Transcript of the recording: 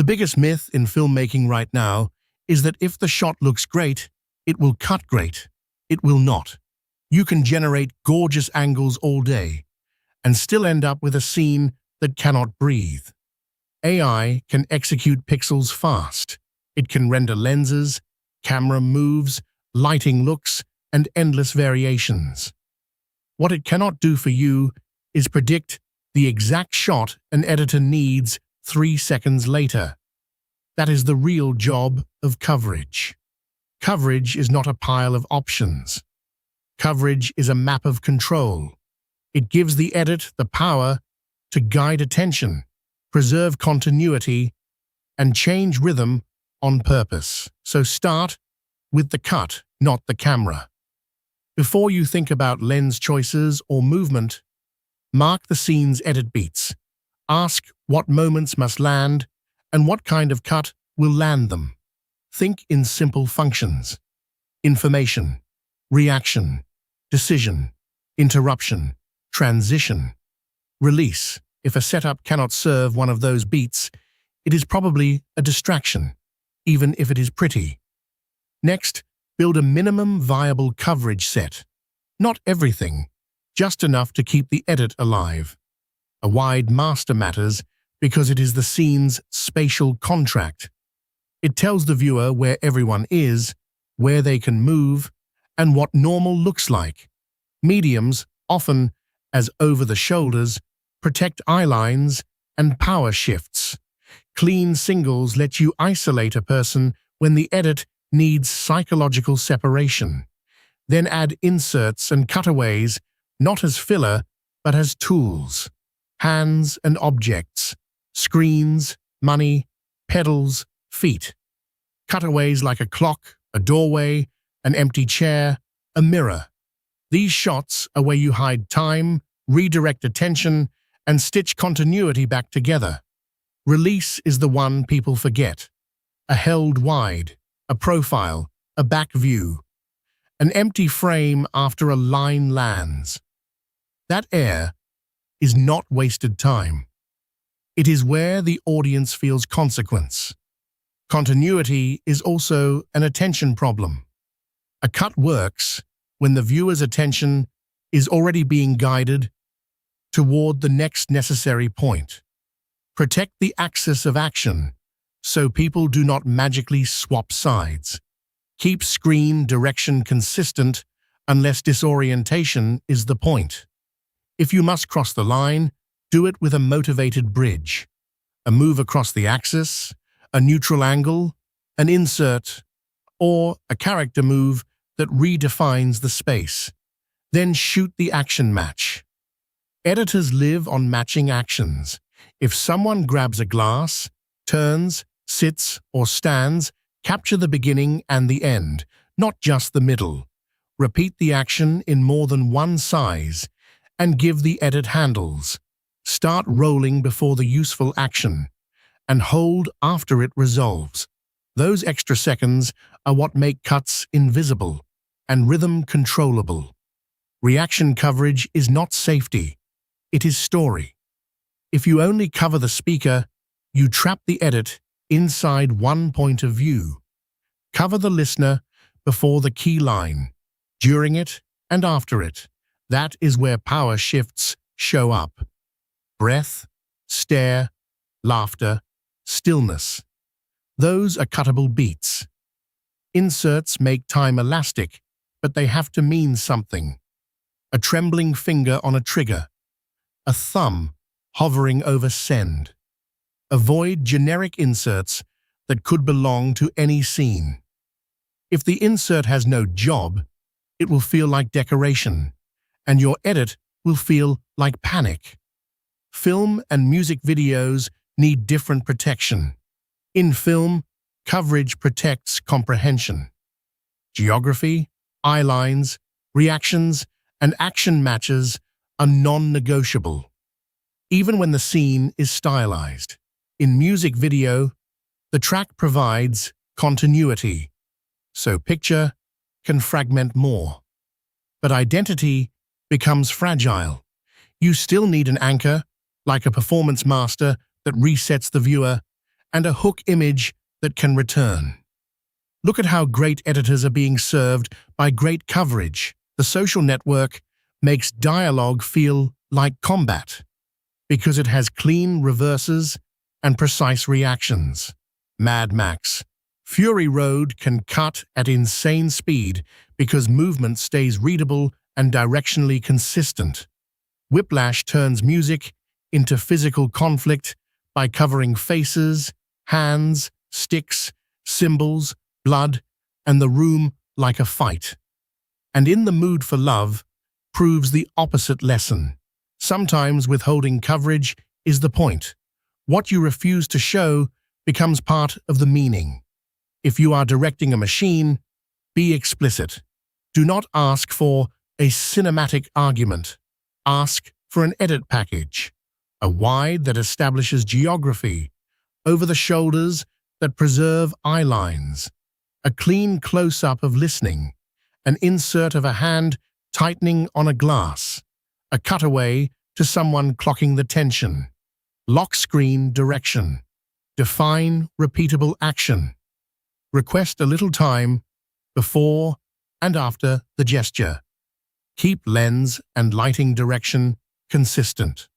biggest myth in filmmaking right now is that if the shot looks great, it will cut great. It will not. You can generate gorgeous angles all day and still end up with a scene that cannot breathe. AI can execute pixels fast. It can render lenses, camera moves, lighting looks, and endless variations. What it cannot do for you is predict the exact shot an editor needs 3 seconds later. That is the real job of coverage. Coverage is not a pile of options. Coverage is a map of control. It gives the edit the power to guide attention, preserve continuity, and change rhythm on purpose. So start with the cut, not the camera. Before you think about lens choices or movement, mark the scene's edit beats. Ask what moments must land and what kind of cut will land them. Think in simple functions: information, reaction, decision, interruption, transition, release. If a setup cannot serve one of those beats, it is probably a distraction, even if it is pretty. Next, build a minimum viable coverage set. Not everything, just enough to keep the edit alive. A wide master matters because it is the scene's spatial contract. It tells the viewer where everyone is, where they can move, and what normal looks like. Mediums, often as over-the-shoulders, protect eye lines and power shifts. Clean singles let you isolate a person when the edit needs psychological separation. Then add inserts and cutaways, not as filler, but as tools. Hands and objects, screens, money, pedals, feet. Cutaways like a clock, a doorway, an empty chair, a mirror. These shots are where you hide time, redirect attention, and stitch continuity back together. Release is the one people forget. A held wide, a profile, a back view. An empty frame after a line lands. That air is not wasted time. It is where the audience feels consequence. Continuity is also an attention problem. A cut works when the viewer's attention is already being guided toward the next necessary point. Protect the axis of action so people do not magically swap sides. Keep screen direction consistent unless disorientation is the point. If you must cross the line, do it with a motivated bridge, a move across the axis, a neutral angle, an insert, or a character move that redefines the space. Then shoot the action match. Editors live on matching actions. If someone grabs a glass, turns, sits, or stands, capture the beginning and the end, not just the middle. Repeat the action in more than one size and give the edit handles. Start rolling before the useful action and hold after it resolves. Those extra seconds are what make cuts invisible and rhythm controllable. Reaction coverage is not safety, it is story. If you only cover the speaker, you trap the edit inside one point of view. Cover the listener before the key line, during it and after it. That is where power shifts show up. Breath, stare, laughter, stillness. Those are cuttable beats. Inserts make time elastic, but they have to mean something. A trembling finger on a trigger. A thumb hovering over send. Avoid generic inserts that could belong to any scene. If the insert has no job, it will feel like decoration, and your edit will feel like panic. Film and music videos need different protection. In film, coverage protects comprehension. Geography, eye lines, reactions, and action matches are non-negotiable, even when the scene is stylized. In music video, the track provides continuity, so picture can fragment more. But identity becomes fragile. You still need an anchor, like a performance master that resets the viewer, and a hook image that can return. Look at how great editors are being served by great coverage. The social network makes dialogue feel like combat because it has clean reverses and precise reactions. Mad Max. Fury Road can cut at insane speed because movement stays readable and directionally consistent. Whiplash turns music into physical conflict by covering faces, hands, sticks, symbols, blood, and the room like a fight. And In the Mood for Love proves the opposite lesson. Sometimes withholding coverage is the point. What you refuse to show becomes part of the meaning. If you are directing a machine, be explicit. Do not ask for a cinematic argument. Ask for an edit package, a wide that establishes geography, over the shoulders that preserve eye lines, a clean close-up of listening, an insert of a hand tightening on a glass, a cutaway to someone clocking the tension. Lock screen direction. Define repeatable action. Request a little time before and after the gesture. Keep lens and lighting direction consistent.